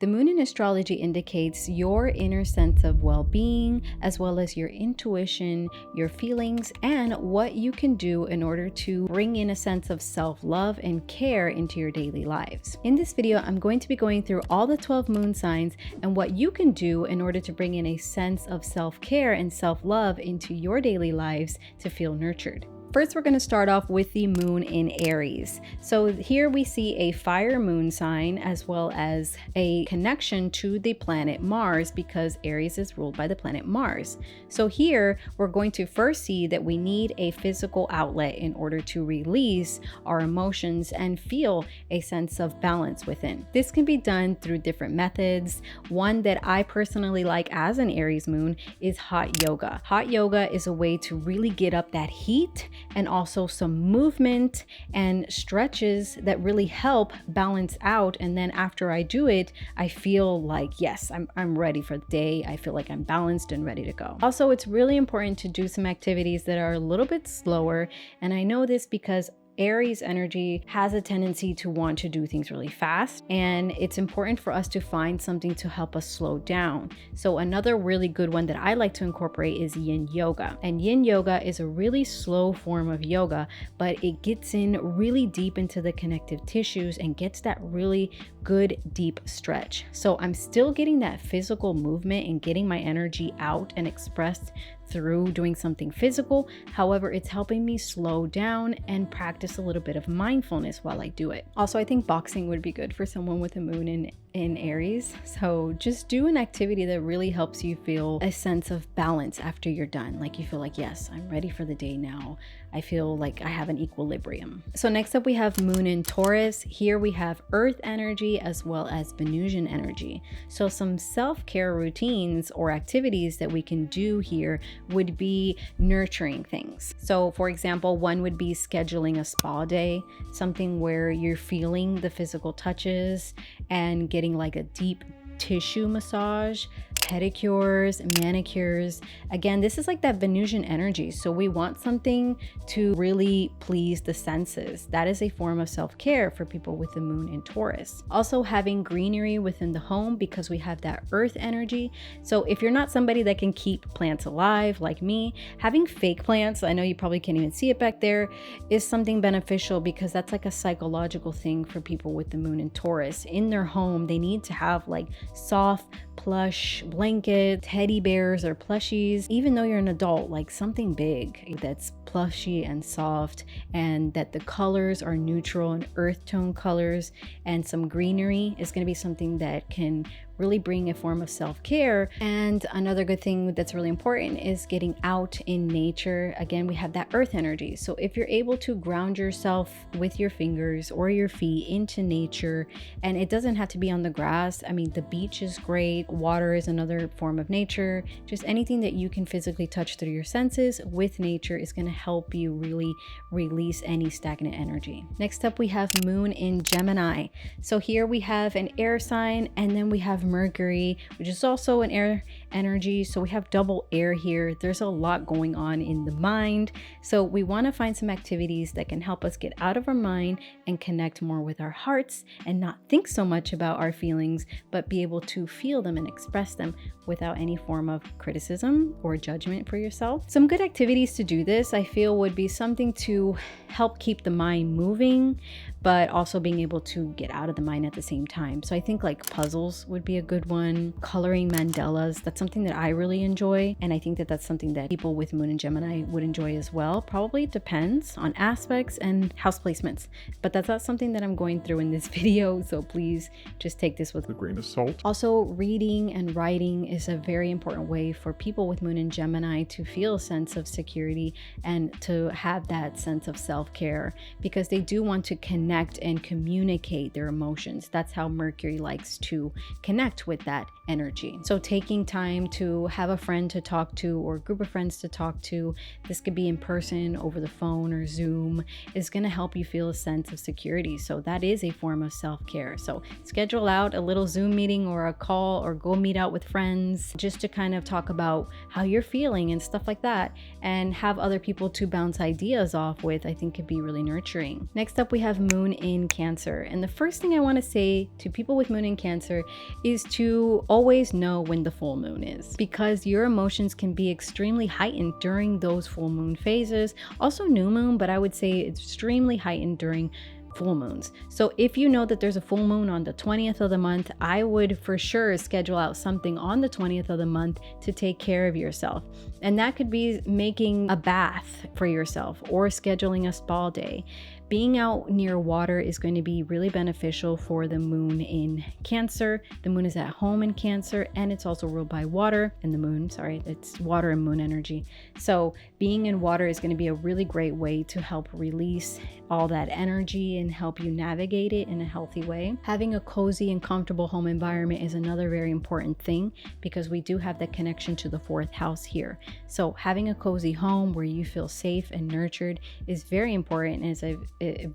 The moon in astrology indicates your inner sense of well-being, as well as your intuition, your feelings, and what you can do in order to bring in a sense of self-love and care into your daily lives. In this video, I'm going to be going through all the 12 moon signs and what you can do in order to bring in a sense of self-care and self-love into your daily lives to feel nurtured. First, we're going to start off with the moon in Aries. So here we see a fire moon sign as well as a connection to the planet Mars, because Aries is ruled by the planet Mars. So here we're going to first see that we need a physical outlet in order to release our emotions and feel a sense of balance within. This can be done through different methods. One that I personally like as an Aries moon is hot yoga. Hot yoga is a way to really get up that heat, and also some movement and stretches that really help balance out. And then after I do it, I feel like, yes, I'm ready for the day. I feel like I'm balanced and ready to go. Also, it's really important to do some activities that are a little bit slower. And I know this because Aries energy has a tendency to want to do things really fast, and it's important for us to find something to help us slow down. So another really good one that I like to incorporate is yin yoga. And yin yoga is a really slow form of yoga, but it gets in really deep into the connective tissues and gets that really good deep stretch. So I'm still getting that physical movement and getting my energy out and expressed through doing something physical. However, it's helping me slow down and practice a little bit of mindfulness while I do it. Also, I think boxing would be good for someone with a moon in Aries. So just do an activity that really helps you feel a sense of balance after you're done. Like you feel like, yes, I'm ready for the day now. I feel like I have an equilibrium. So next up we have moon in Taurus. Here we have earth energy as well as Venusian energy. So some self-care routines or activities that we can do here would be nurturing things. So for example, one would be scheduling a spa day, something where you're feeling the physical touches and getting like a deep tissue massage, pedicures, manicures. Again, this is like that Venusian energy. So we want something to really please the senses. That is a form of self-care for people with the moon in Taurus. Also having greenery within the home, because we have that earth energy. So if you're not somebody that can keep plants alive like me, having fake plants, I know you probably can't even see it back there, is something beneficial, because that's like a psychological thing for people with the moon in Taurus. In their home, they need to have like soft, plush blanket, teddy bears or plushies. Even though you're an adult, like something big that's plushy and soft, and that the colors are neutral and earth tone colors, and some greenery is going to be something that can really bring a form of self-care. And another good thing that's really important is getting out in nature. Again, we have that earth energy. So if you're able to ground yourself with your fingers or your feet into nature, and it doesn't have to be on the grass. I mean, the beach is great. Water is another form of nature. Just anything that you can physically touch through your senses with nature is going to help you really release any stagnant energy. Next up, we have moon in Gemini. So here we have an air sign, and then we have Mercury, which is also an air energy. So we have double air here. There's a lot going on in the mind. So we want to find some activities that can help us get out of our mind and connect more with our hearts, and not think so much about our feelings, but be able to feel them and express them without any form of criticism or judgment for yourself. Some good activities to do this, I feel, would be something to help keep the mind moving, but also being able to get out of the mind at the same time. So I think like puzzles would be a good one. Coloring mandalas, that's something that I really enjoy. And I think that that's something that people with moon in Gemini would enjoy as well. Probably depends on aspects and house placements, but that's not something that I'm going through in this video. So please just take this with a grain of salt. Also, reading and writing is a very important way for people with moon in Gemini to feel a sense of security and to have that sense of self-care, because they do want to connect and communicate their emotions. That's how Mercury likes to connect with that energy. So taking time to have a friend to talk to or a group of friends to talk to, this could be in person, over the phone, or Zoom, is going to help you feel a sense of security. So that is a form of self-care. So schedule out a little Zoom meeting or a call, or go meet out with friends just to kind of talk about how you're feeling and stuff like that, and have other people to bounce ideas off with. I think could be really nurturing. Next up, we have moon moon in Cancer. And the first thing I want to say to people with moon in Cancer is to always know when the full moon is, because your emotions can be extremely heightened during those full moon phases. Also new moon, but I would say it's extremely heightened during full moons. So if you know that there's a full moon on the 20th of the month, I would for sure schedule out something on the 20th of the month to take care of yourself. And that could be making a bath for yourself or scheduling a spa day. Being out near water is going to be really beneficial for the moon in Cancer. The moon is at home in Cancer, and it's also ruled by water, and the moon, sorry, it's water and moon energy. So being in water is going to be a really great way to help release all that energy and help you navigate it in a healthy way. Having a cozy and comfortable home environment is another very important thing, because we do have that connection to the fourth house here. So having a cozy home where you feel safe and nurtured is very important, and is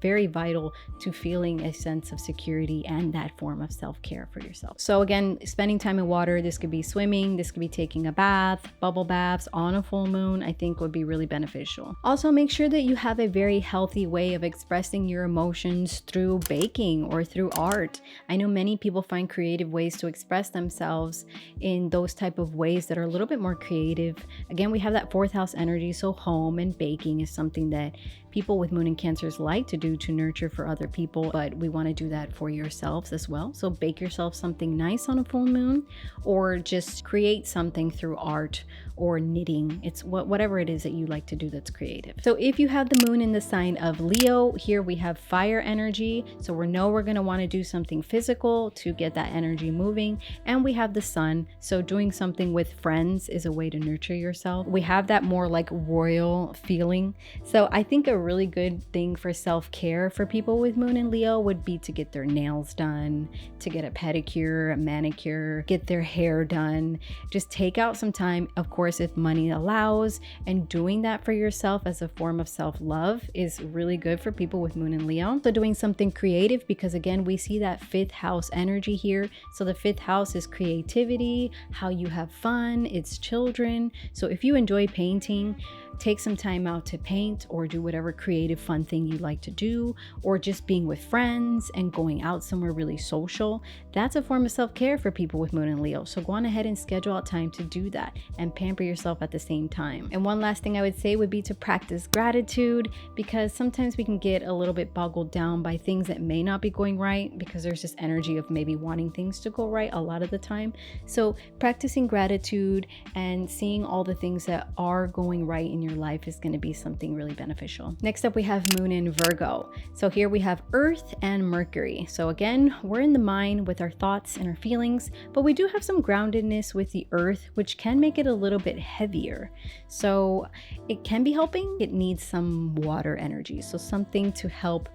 very vital to feeling a sense of security and that form of self-care for yourself. So again, spending time in water, this could be swimming, this could be taking a bath, bubble baths on a full moon, I think would be really beneficial. Also, make sure that you have a very healthy way of expressing your emotions through baking or through art. I know many people find creative ways to express themselves in those type of ways that are a little bit more creative. Again, we have that fourth house energy, so home and baking is something that people with moon in Cancers like to do to nurture for other people, but we want to do that for yourselves as well. So bake yourself something nice on a full moon, or just create something through art or knitting. It's whatever it is that you like to do that's creative. So if you have the moon in the sign of Leo, here we have fire energy. So we know we're going to want to do something physical to get that energy moving. And we have the sun. So doing something with friends is a way to nurture yourself. We have that more like royal feeling. So I think a really good thing for self-care for people with moon in Leo would be to get their nails done, to get a pedicure, a manicure, get their hair done. Just take out some time, of course, if money allows, and doing that for yourself as a form of self-love is really good for people with moon in Leo. So doing something creative, because again, we see that fifth house energy here. So the fifth house is creativity, how you have fun, it's children. So if you enjoy painting, take some time out to paint or do whatever creative fun thing you like to do, or just being with friends and going out somewhere really social. That's a form of self-care for people with moon in Leo. So go on ahead and schedule out time to do that and pamper yourself at the same time. And one last thing I would say would be to practice gratitude, because sometimes we can get a little bit boggled down by things that may not be going right, because there's this energy of maybe wanting things to go right a lot of the time. So practicing gratitude and seeing all the things that are going right in your life is going to be something really beneficial. Next up, we have moon in Virgo. So here we have Earth and Mercury. So again, we're in the mind with our thoughts and our feelings, but we do have some groundedness with the Earth, which can make it a little bit heavier. So it can be helping. It needs some water energy. So something to help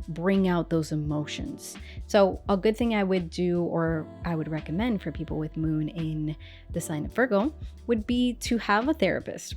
bring out those emotions. So a good thing I would do, or I would recommend for people with moon in the sign of Virgo, would be to have a therapist.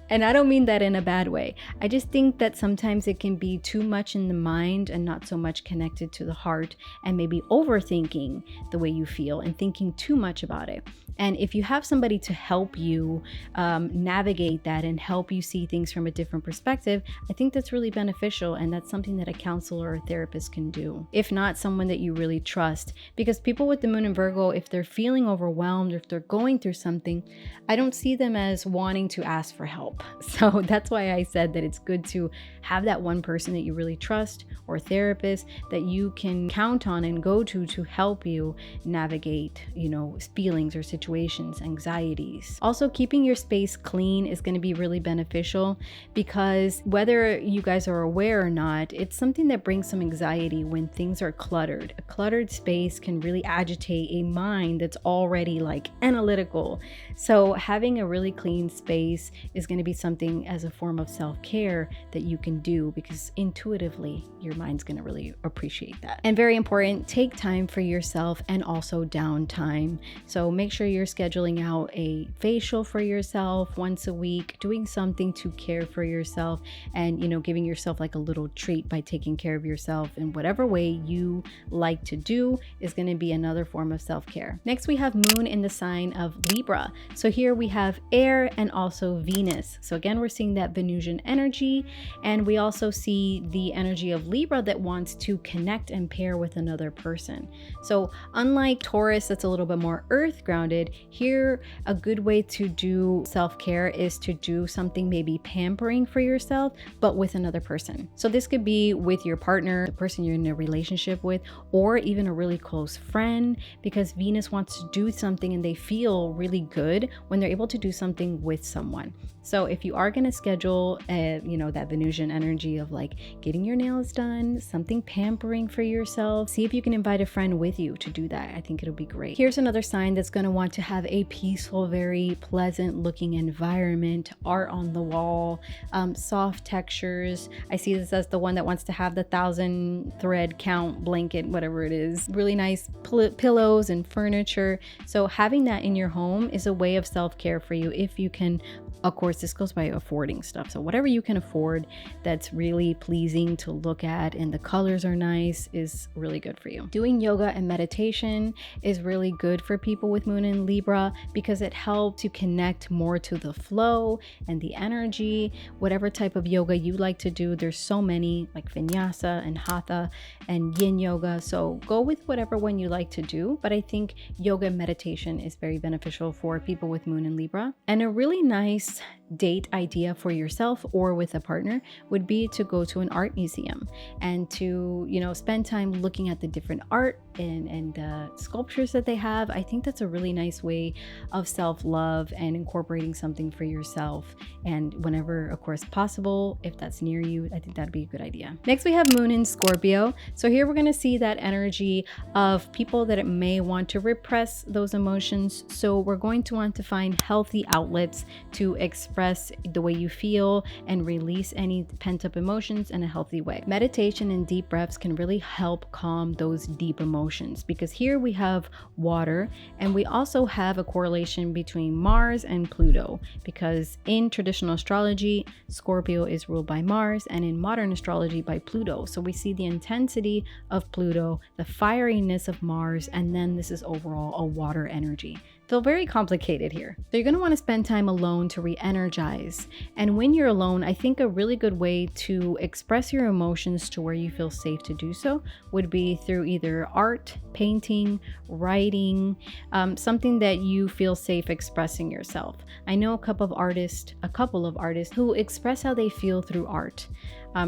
And I don't mean that in a bad way. I just think that sometimes it can be too much in the mind and not so much connected to the heart, and maybe overthinking the way you feel and thinking too much about it. And if you have somebody to help you navigate that and help you see things from a different perspective, I think that's really beneficial, and that's something that a counselor or a therapist can do. If not, someone that you really trust, because people with the moon in Virgo, if they're feeling overwhelmed or if they're going through something, I don't see them as wanting to ask for help. So that's why I said that it's good to have that one person that you really trust, or therapist that you can count on and go to help you navigate, feelings or situations, anxieties. Also, keeping your space clean is going to be really beneficial, because whether you guys are aware or not, it's something that brings some anxiety when things are cluttered. A cluttered space can really agitate a mind that's already like analytical. So having a really clean space is going to be something as a form of self-care that you can do, because intuitively your mind's going to really appreciate that. And very important, take time for yourself and also downtime. So make sure you're scheduling out a facial for yourself once a week, doing something to care for yourself, and giving yourself like a little treat by taking care of yourself in whatever way you like to do is going to be another form of self-care. Next, we have moon in the sign of Libra. So here we have air and also Venus. Taurus. So again, we're seeing that Venusian energy, and we also see the energy of Libra that wants to connect and pair with another person. So unlike Taurus, that's a little bit more earth grounded, here a good way to do self-care is to do something maybe pampering for yourself, but with another person. So this could be with your partner, the person you're in a relationship with, or even a really close friend, because Venus wants to do something and they feel really good when they're able to do something with someone. So if you are going to schedule, that Venusian energy of like getting your nails done, something pampering for yourself, see if you can invite a friend with you to do that. I think it'll be great. Here's another sign that's going to want to have a peaceful, very pleasant looking environment, art on the wall, soft textures. I see this as the one that wants to have the 1,000 thread count blanket, whatever it is, really nice pillows and furniture. So having that in your home is a way of self-care for you if you can. Of course, this goes by affording stuff. So whatever you can afford that's really pleasing to look at and the colors are nice is really good for you. Doing yoga and meditation is really good for people with Moon in Libra because it helps to connect more to the flow and the energy. Whatever type of yoga you like to do, there's so many like Vinyasa and Hatha and Yin yoga. So go with whatever one you like to do. But I think yoga and meditation is very beneficial for people with Moon in Libra. And a really nice date idea for yourself or with a partner would be to go to an art museum and to spend time looking at the different art and sculptures that they have. I think that's a really nice way of self-love and incorporating something for yourself, and whenever of course possible, if that's near you, I think that'd be a good idea. Next we have Moon in Scorpio. So here we're going to see that energy of people that it may want to repress those emotions. So we're going to want to find healthy outlets to express the way you feel and release any pent-up emotions in a healthy way. Meditation and deep breaths can really help calm those deep emotions, because here we have water and we also have a correlation between Mars and Pluto, because in traditional astrology, Scorpio is ruled by Mars, and in modern astrology by Pluto. So we see the intensity of Pluto, the fieriness of Mars, and then this is overall a water energy. Feel very complicated here. So you're going to want to spend time alone to re-energize. And when you're alone, I think a really good way to express your emotions to where you feel safe to do so would be through either art, painting, writing, something that you feel safe expressing yourself. I know a couple of artists who express how they feel through art.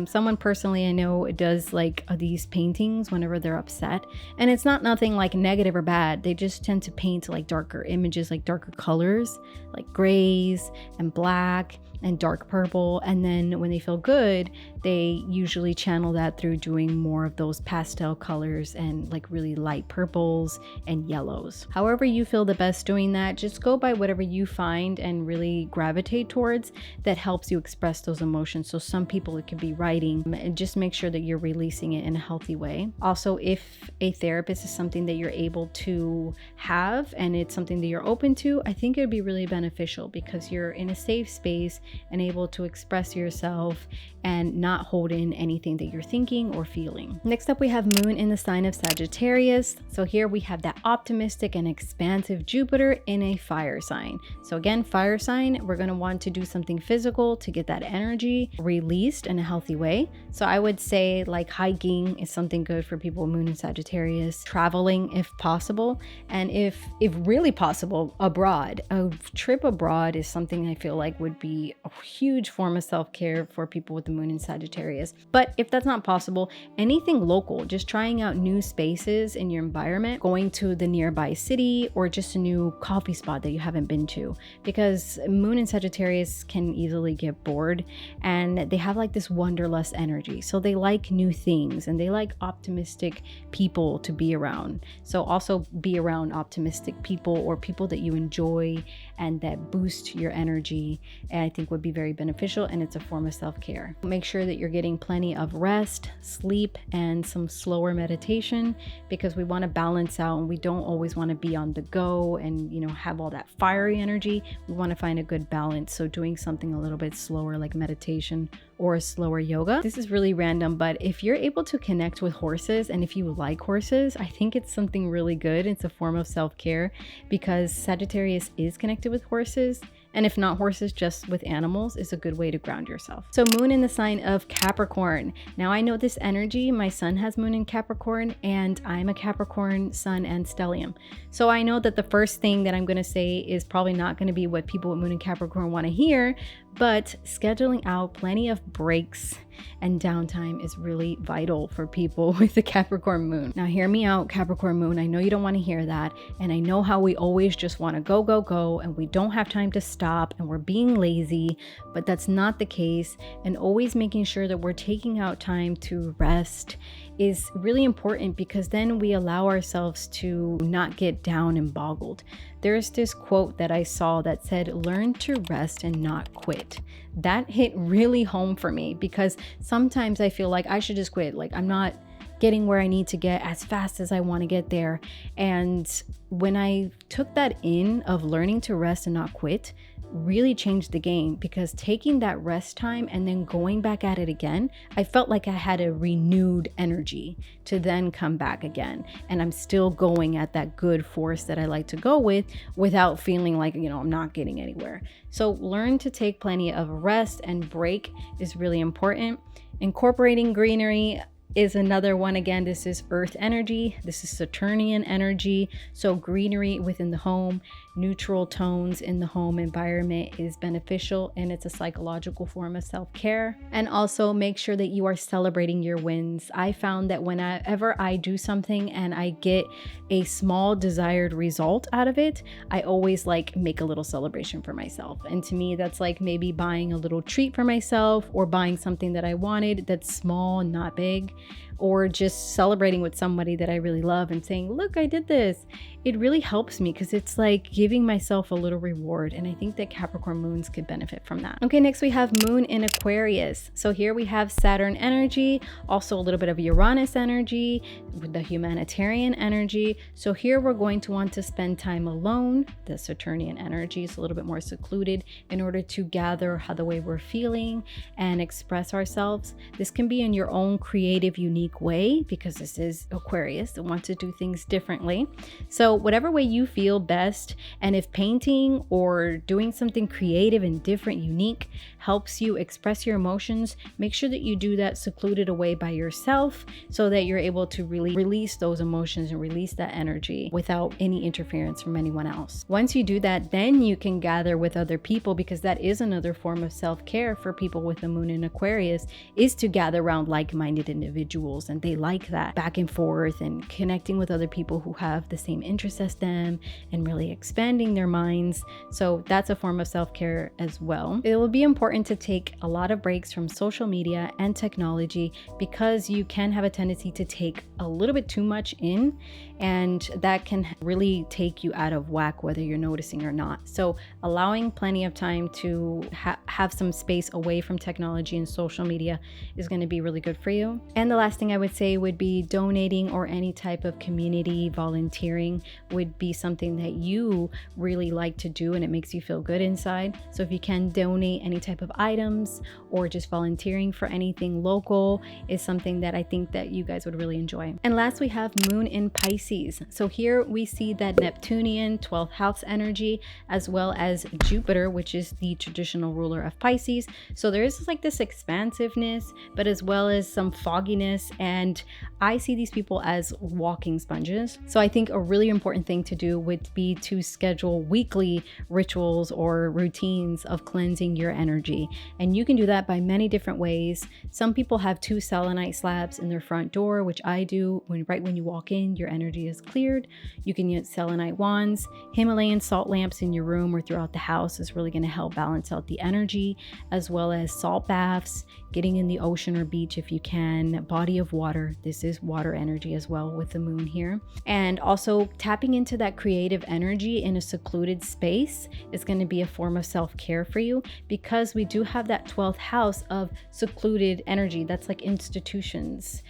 Someone personally I know does like these paintings whenever they're upset, and it's not nothing like negative or bad. They just tend to paint like darker images, like darker colors, like grays and black and dark purple, and then when they feel good, they usually channel that through doing more of those pastel colors and like really light purples and yellows. However you feel the best doing that, just go by whatever you find and really gravitate towards that helps you express those emotions. So some people it could be writing, and just make sure that you're releasing it in a healthy way. Also, if a therapist is something that you're able to have and it's something that you're open to, I think it would be really beneficial because you're in a safe space and able to express yourself and not hold in anything that you're thinking or feeling. Next up, we have Moon in the sign of Sagittarius. So here we have that optimistic and expansive Jupiter in a fire sign. So again, fire sign, we're going to want to do something physical to get that energy released in a healthy way. So I would say like hiking is something good for people with Moon in Sagittarius, traveling if possible, and if really possible, abroad. A trip abroad is something I feel like would be a huge form of self-care for people with the Moon in Sagittarius. But if that's not possible, anything local, just trying out new spaces in your environment, going to the nearby city or just a new coffee spot that you haven't been to, because Moon in Sagittarius can easily get bored and they have like this wanderlust energy. So they like new things and they like optimistic people to be around. So also be around optimistic people or people that you enjoy and that boost your energy, and I think would be very beneficial, and it's a form of self-care. Make sure that you're getting plenty of rest, sleep, and some slower meditation, because we want to balance out and we don't always want to be on the go and have all that fiery energy. We want to find a good balance. So doing something a little bit slower like meditation or slower yoga. This is really random, but if you're able to connect with horses and if you like horses, I think it's something really good. It's a form of self-care because Sagittarius is connected with horses. And if not horses, just with animals is a good way to ground yourself. So moon in the sign of Capricorn. Now I know this energy. My son has moon in Capricorn and I'm a Capricorn sun and stellium. So I know that the first thing that I'm going to say is probably not going to be what people with moon in Capricorn want to hear, but scheduling out plenty of breaks and downtime is really vital for people with the Capricorn moon. Now hear me out, Capricorn moon. I know you don't want to hear that. And I know how we always just want to go, go, go, and we don't have time to stop and we're being lazy, but that's not the case. And always making sure that we're taking out time to rest is really important, because then we allow ourselves to not get down and boggled. There's this quote that I saw that said, "Learn to rest and not quit." That hit really home for me, because sometimes I feel like I should just quit. Like I'm not getting where I need to get as fast as I want to get there. And when I took that in of learning to rest and not quit, really changed the game, because taking that rest time and then going back at it again, I felt like I had a renewed energy to then come back again. And I'm still going at that good force that I like to go with without feeling like, I'm not getting anywhere. So learn to take plenty of rest and break is really important. Incorporating greenery is another one. Again, this is earth energy. This is Saturnian energy. So greenery within the home, neutral tones in the home environment is beneficial, and it's a psychological form of self-care. And also make sure that you are celebrating your wins. I found that whenever I do something and I get a small desired result out of it, I always make a little celebration for myself. And to me, that's like maybe buying a little treat for myself, or buying something that I wanted that's small and not big, or just celebrating with somebody that I really love and saying, look, I did this. It really helps me, because it's like giving myself a little reward. And I think that Capricorn moons could benefit from that. Okay, next we have moon in Aquarius. So here we have Saturn energy, also a little bit of Uranus energy, with the humanitarian energy. So here we're going to want to spend time alone. The Saturnian energy is a little bit more secluded in order to gather how the way we're feeling and express ourselves. This can be in your own creative, unique way, because this is Aquarius that wants to do things differently. So whatever way you feel best, and if painting or doing something creative and different, unique, helps you express your emotions, make sure that you do that secluded away by yourself, so that you're able to really release those emotions and release that energy without any interference from anyone else. Once you do that, then you can gather with other people, because that is another form of self-care for people with the moon in Aquarius, is to gather around like-minded individuals. And they like that back and forth and connecting with other people who have the same interests as them and really expanding their minds. So that's a form of self-care as well. It will be important to take a lot of breaks from social media and technology, because you can have a tendency to take a little bit too much in, and that can really take you out of whack, whether you're noticing or not. So allowing plenty of time to have some space away from technology and social media is going to be really good for you. And the last thing I would say would be donating, or any type of community volunteering would be something that you really like to do and it makes you feel good inside. So if you can donate any type of items, or just volunteering for anything local, is something that I think that you guys would really enjoy. And last, we have moon in Pisces. So here we see that Neptunian 12th house energy, as well as Jupiter, which is the traditional ruler of Pisces. So there is this expansiveness, but as well as some fogginess. And I see these people as walking sponges. So I think a really important thing to do would be to schedule weekly rituals or routines of cleansing your energy. And you can do that by many different ways. Some people have 2 selenite slabs in their front door, which I do. Right when you walk in, your energy is cleared. You can use selenite wands. Himalayan salt lamps in your room or throughout the house is really going to help balance out the energy, as well as salt baths, getting in the ocean or beach if you can, body of water. This is water energy as well with the moon here. And also tapping into that creative energy in a secluded space is going to be a form of self-care for you, because we do have that 12th house of secluded energy. That's like institutions,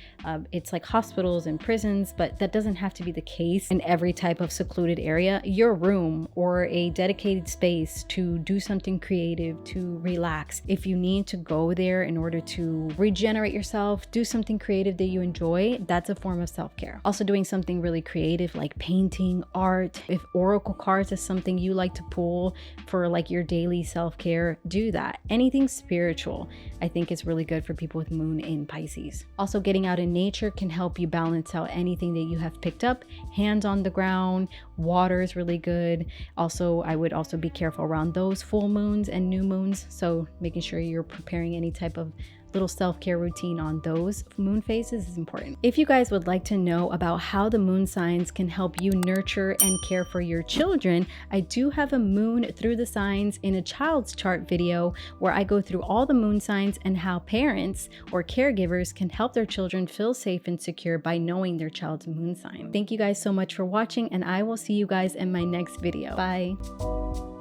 it's like hospitals and prisons, but that doesn't have to be the case in every type of secluded area. Your room or a dedicated space to do something creative, to relax. If you need to go there in order to regenerate yourself, do something creative that you enjoy, that's a form of self-care. Also doing something really creative like painting, art. If oracle cards is something you like to pull for like your daily self-care, do that. Anything spiritual, I think is really good for people with moon in Pisces. Also, getting out in nature can help you balance out anything that you have picked up. Hands on the ground, water is really good. Also, I would also be careful around those full moons and new moons. So making sure you're preparing any type of little self-care routine on those moon phases is important. If you guys would like to know about how the moon signs can help you nurture and care for your children, I do have a moon through the signs in a child's chart video where I go through all the moon signs and how parents or caregivers can help their children feel safe and secure by knowing their child's moon sign. Thank you guys so much for watching, and I will see you guys in my next video. Bye.